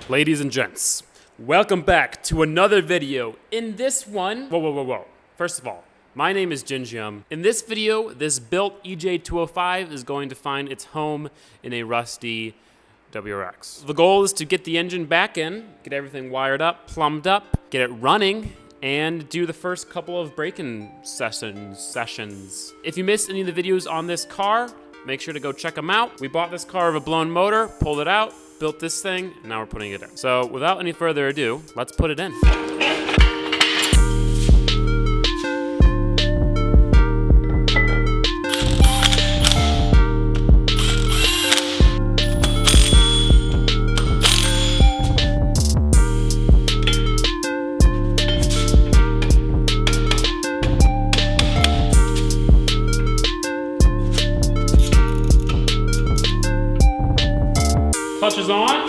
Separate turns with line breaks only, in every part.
Ladies and gents, welcome back to another video. In this one, whoa. First of all, my name is Gingium. In this video, this BUILT EJ205 is going to find its home in a rusty WRX. The goal is to get the engine back in, get everything wired up, plumbed up, get it running, and do the first couple of break-in sessions. If you missed any of the videos on this car, make sure to go check them out. We bought this car with a blown motor, pulled it out, built this thing, and now we're putting it in. So without any further ado, let's put it in. Clutch is on.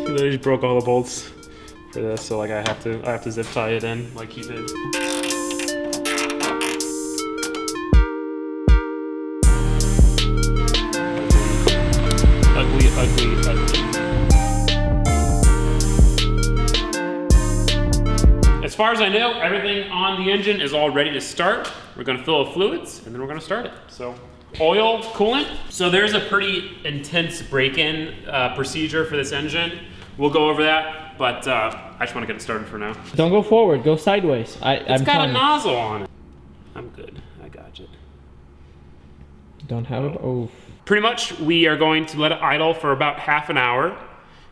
I just broke all the bolts for this, so like I have to zip tie it in like he did. Ugly. As far as I know, everything on the engine is all ready to start. We're gonna fill with fluids and then we're gonna start it. So, oil, coolant. So there's a pretty intense break-in procedure for this engine. We'll go over that, but I just want to get it started for now.
Don't go forward, go sideways.
It's got a nozzle on it. I'm good, I got you.
Don't have it, oh.
Pretty much, we are going to let it idle for about half an hour.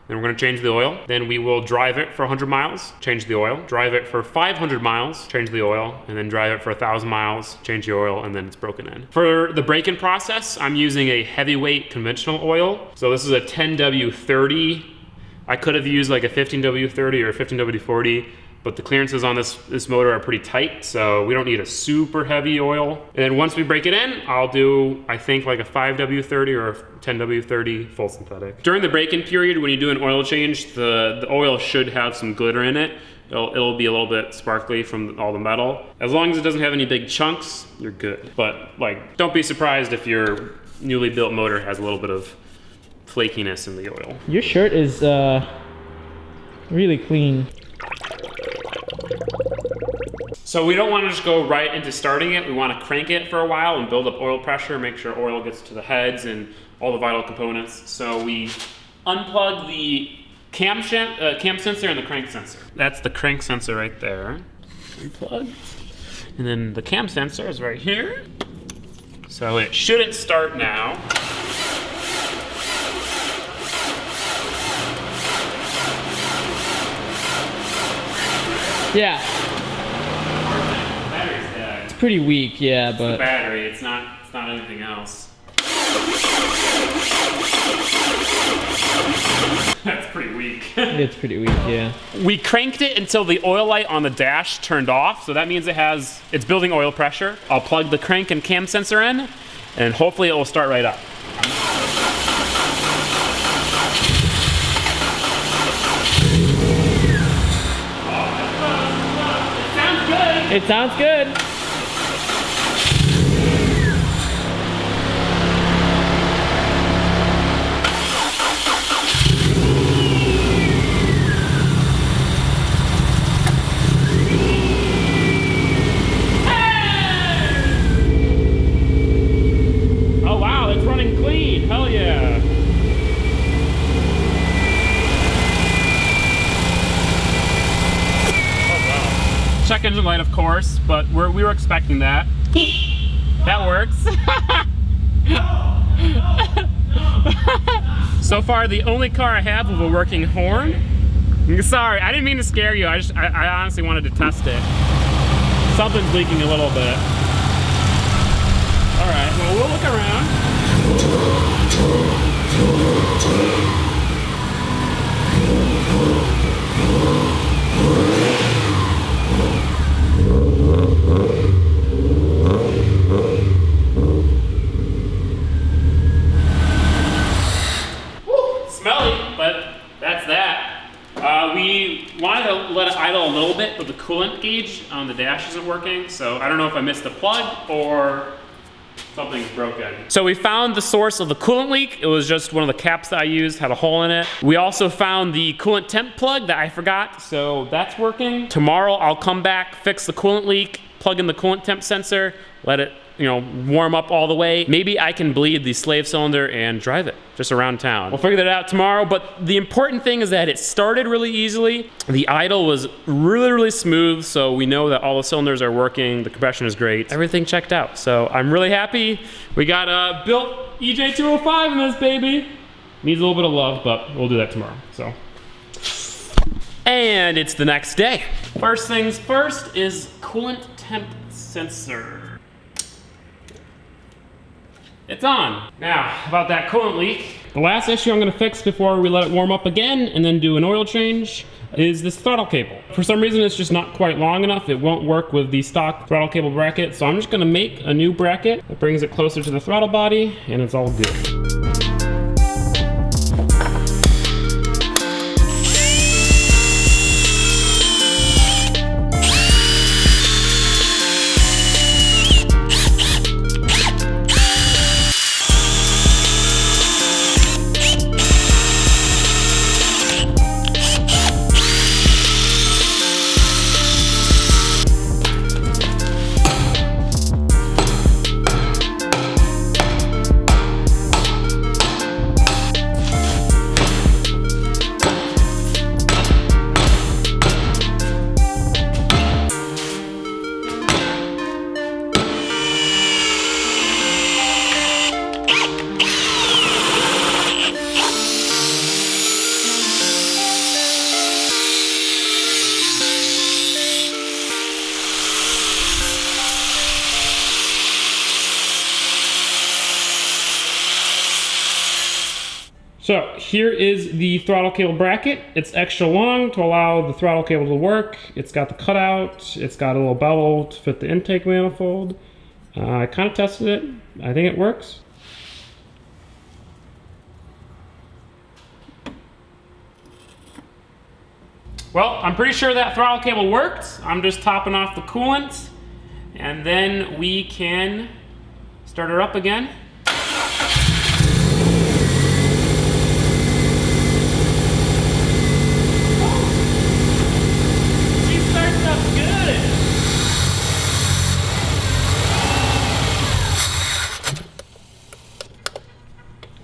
Then we're gonna change the oil. Then we will drive it for 100 miles, change the oil. Drive it for 500 miles, change the oil. And then drive it for 1,000 miles, change the oil, and then it's broken in. For the break-in process, I'm using a heavyweight conventional oil. So this is a 10W30. I could have used like a 15W30 or a 15W40, but the clearances on this motor are pretty tight, so we don't need a super heavy oil. And then once we break it in, I'll do, I think, like a 5W30 or a 10W30 full synthetic. During the break-in period, when you do an oil change, the oil should have some glitter in it. It'll be a little bit sparkly from all the metal. As long as it doesn't have any big chunks, you're good. But like, don't be surprised if your newly built motor has a little bit of flakiness in the oil.
Your shirt is really clean.
So we don't want to just go right into starting it. We want to crank it for a while and build up oil pressure, make sure oil gets to the heads and all the vital components. So we unplug the cam sensor and the crank sensor. That's the crank sensor right there. Unplug. And then the cam sensor is right here. So it shouldn't start now.
Yeah.
The battery's dead.
It's pretty weak, yeah, but...
It's the battery, it's not anything else. That's pretty weak.
It's pretty weak, yeah.
We cranked it until the oil light on the dash turned off, so that means it's building oil pressure. I'll plug the crank and cam sensor in, and hopefully it will start right up.
It sounds good.
Oh wow, it's running clean. Hell yeah. check engine light, of course, but we were expecting that. That works. So far, the only car I have with a working horn. Sorry, I didn't mean to scare you. I honestly wanted to test it. Something's leaking a little bit. All right, well, we'll look around. Woo, smelly, but that's that. We wanted to let it idle a little bit, but the coolant gauge on the dash isn't working, so I don't know if I missed a plug or something's broken. So we found the source of the coolant leak. It was just one of the caps that I used, had a hole in it. We also found the coolant temp plug that I forgot, so that's working. Tomorrow I'll come back, fix the coolant leak, plug in the coolant temp sensor, let it, warm up all the way. Maybe I can bleed the slave cylinder and drive it just around town. We'll figure that out tomorrow, but the important thing is that it started really easily. The idle was really, really smooth, so we know that all the cylinders are working, the compression is great, everything checked out. So I'm really happy. We got a BUILT EJ205 in this baby. Needs a little bit of love, but we'll do that tomorrow, so. And it's the next day. First things first is coolant temp sensor. It's on. Now, about that coolant leak. The last issue I'm gonna fix before we let it warm up again and then do an oil change is this throttle cable. For some reason, it's just not quite long enough. It won't work with the stock throttle cable bracket, so I'm just gonna make a new bracket that brings it closer to the throttle body, and it's all good. So here is the throttle cable bracket. It's extra long to allow the throttle cable to work. It's got the cutout. It's got a little bevel to fit the intake manifold. I kind of tested it. I think it works. Well, I'm pretty sure that throttle cable worked. I'm just topping off the coolant, and then we can start her up again.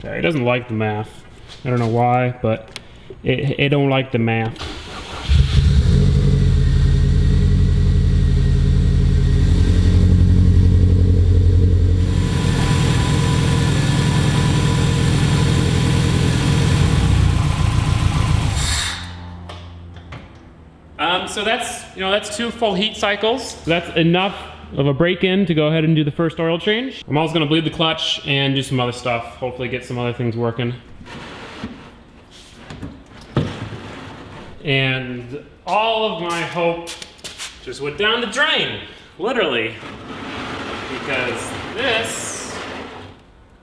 It doesn't like the math. I don't know why, but it don't like the math. So that's 2 full heat cycles. That's enough of a break-in to go ahead and do the first oil change. I'm also gonna bleed the clutch and do some other stuff, hopefully get some other things working. And all of my hope just went down the drain, literally, because this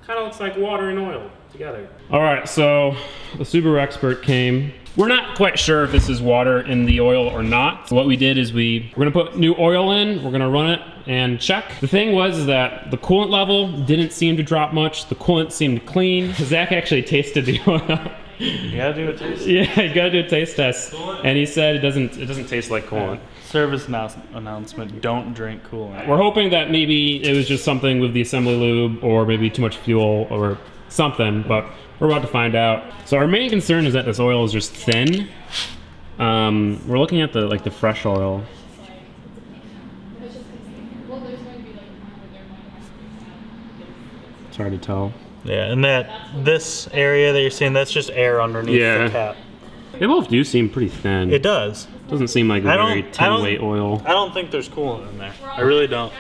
kind of looks like water and oil together. All right, so the Subaru expert came. We're not quite sure if this is water in the oil or not. So what we did is we're gonna put new oil in, we're gonna run it and check. The thing was that the coolant level didn't seem to drop much. The coolant seemed clean. Zach actually tasted the oil.
You gotta do a taste.
Yeah, you gotta do a taste test. And he said it doesn't taste like coolant.
Service announcement, don't drink coolant.
We're hoping that maybe it was just something with the assembly lube or maybe too much fuel or something, but we're about to find out. So our main concern is that this oil is just thin. We're looking at the fresh oil. hard to tell.
Yeah, and this area that you're seeing, that's just air underneath the cap.
They both do seem pretty thin.
It does.
Doesn't seem like a very 10-weight oil.
I don't think there's coolant in there. I really don't.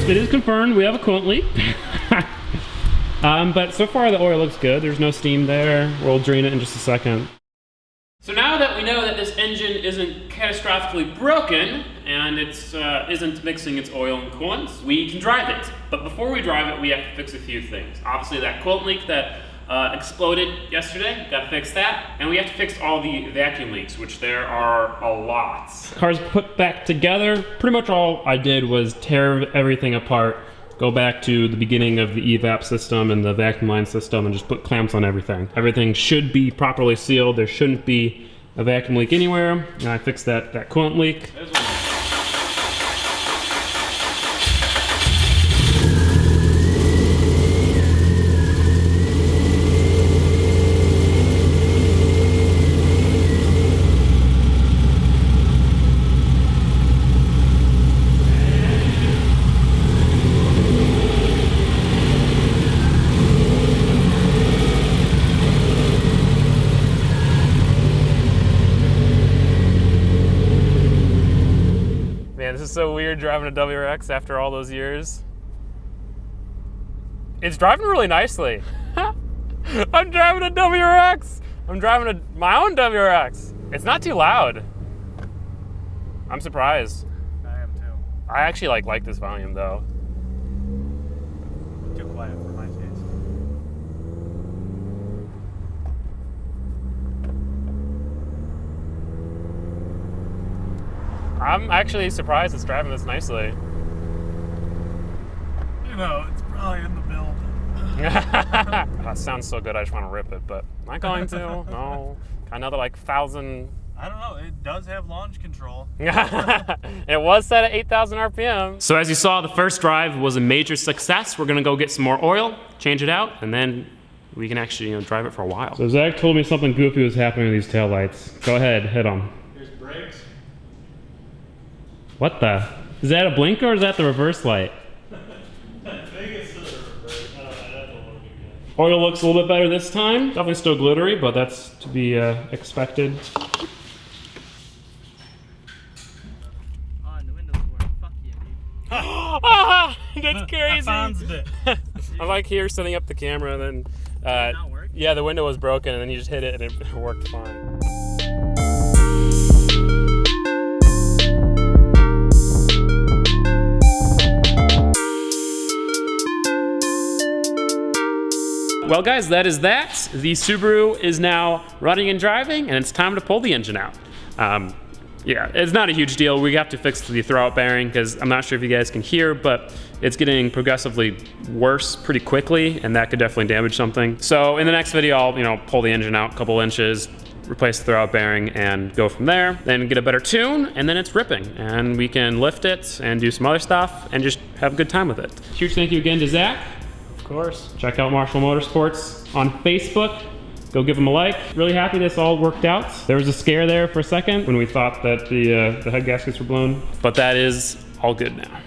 It is confirmed we have a coolant leak. But so far the oil looks good. There's no steam there. We'll drain it in just a second. So now that we know that this engine isn't catastrophically broken and it isn't mixing its oil and coolants, we can drive it. But before we drive it, we have to fix a few things. Obviously that coolant leak that exploded yesterday, got to fix that. And we have to fix all the vacuum leaks, which there are a lot. Car's put back together. Pretty much all I did was tear everything apart, go back to the beginning of the evap system and the vacuum line system and just put clamps on everything. Everything should be properly sealed. There shouldn't be a vacuum leak anywhere. And I fixed that coolant leak. This is so weird driving a WRX after all those years. It's driving really nicely. I'm driving a WRX. I'm driving my own WRX. It's not too loud. I'm surprised.
I am too.
I actually like this volume though.
Too quiet for my taste.
I'm actually surprised it's driving this nicely.
You know, it's probably in the build.
That sounds so good, I just want to rip it, but I'm not going to. No. Another like 1,000.
I don't know, it does have launch control.
It was set at 8,000 RPM. So as you saw, the first drive was a major success. We're gonna go get some more oil, change it out, and then we can actually drive it for a while. So Zach told me something goofy was happening with these taillights. Go ahead, hit them.
There's brakes.
What the? Is that a blinker or is that the reverse light? Oil looks a little bit better this time. Definitely still glittery, but that's to be expected.
Oh, and the windows work. Fuck you, dude.
That's crazy. I like here setting up the camera and then, yeah, the window was broken and then you just hit it and it worked fine. Well guys, that is that. The Subaru is now running and driving and it's time to pull the engine out. Yeah, it's not a huge deal. We have to fix the throwout bearing because I'm not sure if you guys can hear, but it's getting progressively worse pretty quickly and that could definitely damage something. So in the next video, I'll pull the engine out a couple inches, replace the throwout bearing and go from there, then get a better tune and then it's ripping and we can lift it and do some other stuff and just have a good time with it. Huge thank you again to Zach. Of course. Check out Marshall Motorsports on Facebook. Go give them a like. Really happy this all worked out. There was a scare there for a second when we thought that the head gaskets were blown, but that is all good now.